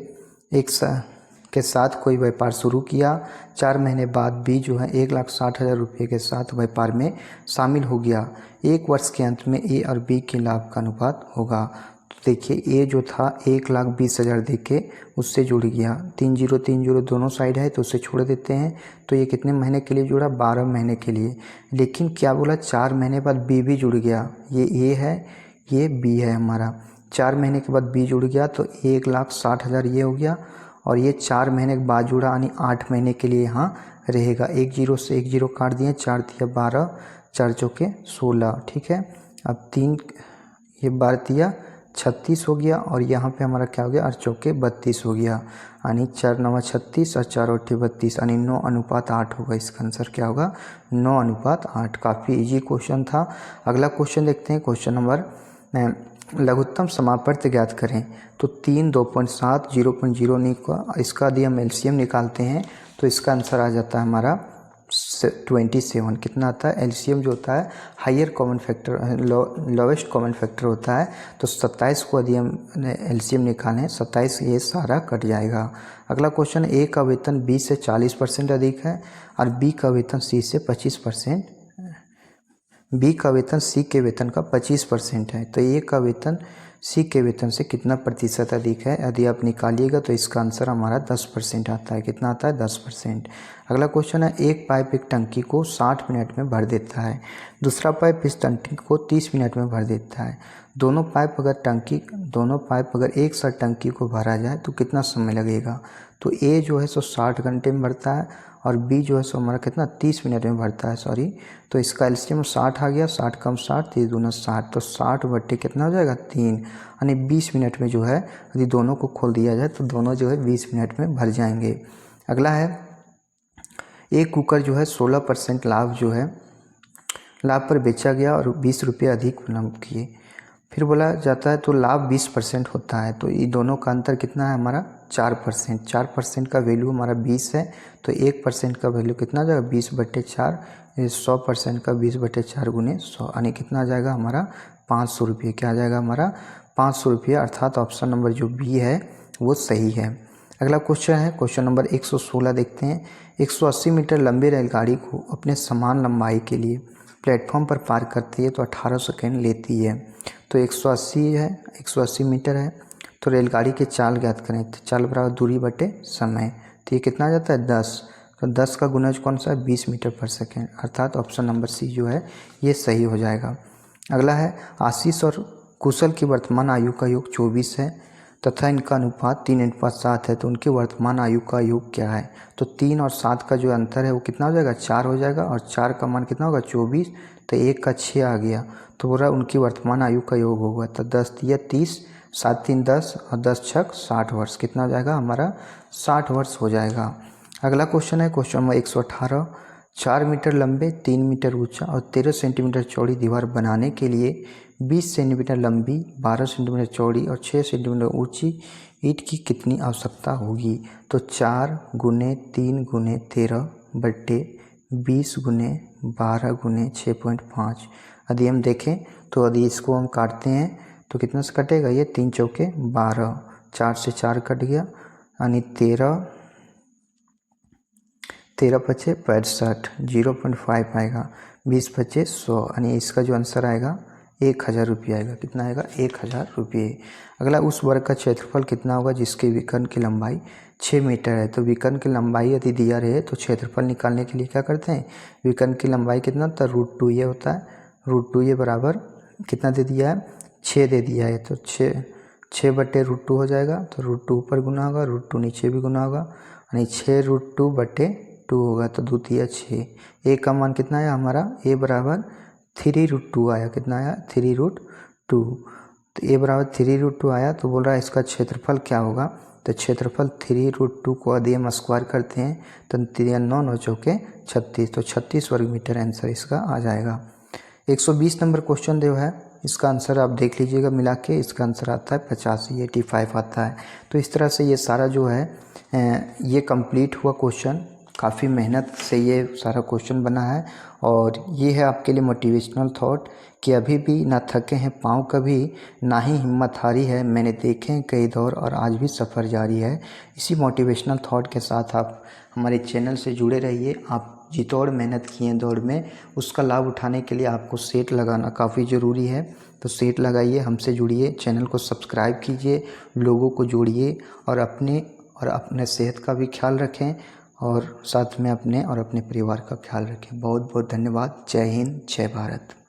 के साथ कोई व्यापार शुरू किया। 4 महीने बाद बी जो है 1,60,000 रुपये के साथ व्यापार में शामिल हो गया। 1 वर्ष के अंत में ए और बी के लाभ का अनुपात होगा। तो देखिए ए जो था 1,20,000 दे के उससे जुड़ गया। 3030 दोनों साइड है तो उससे छोड़ देते हैं। तो ये कितने महीने के लिए जुड़ा? 12 महीने के लिए। लेकिन क्या बोला? 4 महीने बाद बी भी जुड़ गया। ये ए है, ये बी है हमारा। 4 महीने के बाद बी जुड़ गया तो 1,60,000 ये हो गया और ये 4 महीने के बाद जुड़ा यानी 8 महीने के लिए यहाँ रहेगा। 1 0 से 1 0 काट दिए, 4 तिया 12, 4 चौके 16। ठीक है, अब 3 ये 12 तिया 36 हो गया और यहाँ पे हमारा क्या हो गया? 8 चौके 32 हो गया यानी 4 9 36 और 4 8 32 यानी 9:8 होगा। इसका आंसर क्या होगा? 9:8। काफ़ी इजी क्वेश्चन था। अगला क्वेश्चन देखते हैं क्वेश्चन नंबर लघुत्तम समापवर्त ज्ञात करें। तो 3, 2.7, 0.0 का इसका यदि हम एलसीएम निकालते हैं तो इसका आंसर आ जाता है हमारा 27। कितना आता है? एलसीएम जो होता है higher common factor, lowest common factor होता है। तो 27 को यदि हम एलसीएम निकालें 27 ये सारा कट जाएगा। अगला क्वेश्चन, ए का वेतन बी से 40% अधिक है और बी का वेतन सी से 25%, बी का वेतन सी के वेतन का 25% है। तो ए का वेतन सी के वेतन से कितना प्रतिशत अधिक है? यदि आप निकालिएगा तो इसका आंसर हमारा 10% आता है। कितना आता है? 10%। अगला क्वेश्चन है, एक पाइप एक टंकी को 60 मिनट में भर देता है, दूसरा पाइप इस टंकी को 30 मिनट में भर देता है। दोनों पाइप अगर एक साथ टंकी को भरा जाए तो कितना समय लगेगा? तो ए जो है सो 60 घंटे में भरता है और बी जो है सो हमारा कितना 30 मिनट में भरता है। तो इसका एलसीएम 60 आ गया, 60 कम 60, 30 दूना 60। तो 60 बट्टे कितना हो जाएगा? 3 यानी 20 मिनट में जो है यदि दोनों को खोल दिया जाए तो दोनों जो है 20 मिनट में भर जाएंगे। अगला है, एक कुकर जो है 16% लाभ पर बेचा गया और 20 रुपये अधिक मुनाफा किए। फिर बोला जाता है तो लाभ 20% होता है। तो ये दोनों का अंतर कितना है हमारा? 4%। 4% का वैल्यू हमारा 20 है तो 1% का वैल्यू कितना आ जाएगा? 20/4। 100% का 20/4 गुने 100 यानी कितना आ जाएगा हमारा? 500 रुपये। क्या आ जाएगा हमारा? 500 रुपये। अर्थात ऑप्शन नंबर जो बी है वो सही है। अगला क्वेश्चन है क्वेश्चन नंबर 116 देखते हैं। 180 मीटर लंबी रेलगाड़ी को अपने समान लंबाई के लिए प्लेटफॉर्म पर पार करती है तो 18 सेकेंड लेती है। तो 180 मीटर है तो रेलगाड़ी की चाल ज्ञात करें। तो चाल बराबर दूरी बटे समय। तो ये कितना आ जाता है? 10। तो 10 का गुणज कौन सा है? 20 मीटर पर सेकेंड। अर्थात ऑप्शन नंबर सी जो है ये सही हो जाएगा। अगला है, आशीष और कुशल की वर्तमान आयु का योग 24 है तथा इनका अनुपात 3:7 है। तो उनकी वर्तमान आयु का योग क्या है? तो 3 और 7 का जो अंतर है वो कितना हो जाएगा? 4 हो जाएगा और 4 का मान कितना होगा? 24। तो 1 का 6 आ गया तो बोला उनकी वर्तमान आयु का योग होगा। तो 10 तिया 30, 7 3 10 और 10 छक 60 वर्ष। कितना हो जाएगा हमारा? 60 वर्ष हो जाएगा। अगला क्वेश्चन है क्वेश्चन नंबर 118। 4 मीटर लंबे, 3 मीटर ऊंचा और 13 सेंटीमीटर चौड़ी दीवार बनाने के लिए 20 सेंटीमीटर लंबी, 12 सेंटीमीटर चौड़ी और 6 सेंटीमीटर ऊंची ईंट की कितनी आवश्यकता होगी? तो 4 गुने 3 गुने 13 बट्टे 20 गुने 12 गुने 6.5। यदि हम देखें तो यदि इसको हम काटते हैं तो कितना से कटेगा? ये 3 चौके 12, 4 से 4 कट गया यानी 13 पचे 65, 0.5 आएगा। 20 पचे 100 यानी इसका जो आंसर आएगा 1000 रुपये आएगा। कितना आएगा? 1000 रुपये। अगला, उस वर्ग का क्षेत्रफल कितना होगा जिसके विकर्ण की लंबाई 6 मीटर है? तो विकर्ण की लंबाई यदि दिया रहे तो क्षेत्रफल निकालने के लिए क्या करते हैं? विकर्ण की लंबाई कितना होता है? √2 ये होता है √2 ये बराबर कितना दे दिया है, 6 दे दिया है। तो 6/√2 हो जाएगा। तो √2 ऊपर गुना होगा, √2 नीचे भी गुना होगा, यानी 6√2/2 होगा। तो द्वितीय 6। ए का मान कितना आया हमारा, ए बराबर 3√2 आया। कितना आया, 3√2। तो ए बराबर 3√2 आया। तो बोल रहा है इसका क्षेत्रफल क्या होगा। तो क्षेत्रफल 3√2 को यदि हम स्क्वायर करते हैं तो 3 9 9 चौके 36, तो 36 वर्ग मीटर आंसर इसका आ जाएगा। 120 नंबर क्वेश्चन जो है इसका आंसर आप देख लीजिएगा मिला के, इसका आंसर आता है 85, 85 आता है। तो इस तरह से ये सारा जो है ये कंप्लीट हुआ क्वेश्चन। काफ़ी मेहनत से ये सारा क्वेश्चन बना है और ये है आपके लिए मोटिवेशनल थॉट कि अभी भी ना थके हैं पाँव कभी, ना ही हिम्मत हारी है, मैंने देखे हैं कई दौर और आज भी सफ़र जारी है। इसी मोटिवेशनल थॉट के साथ आप हमारे चैनल से जुड़े रहिए। आप जितनी और मेहनत किए हैं दौड़ में, उसका लाभ उठाने के लिए आपको सेट लगाना काफ़ी ज़रूरी है। तो सेट लगाइए, हमसे जुड़िए, चैनल को सब्सक्राइब कीजिए, लोगों को जोड़िए और अपने सेहत का भी ख्याल रखें और साथ में अपने और अपने परिवार का ख्याल रखें। बहुत बहुत धन्यवाद। जय हिंद, जय भारत।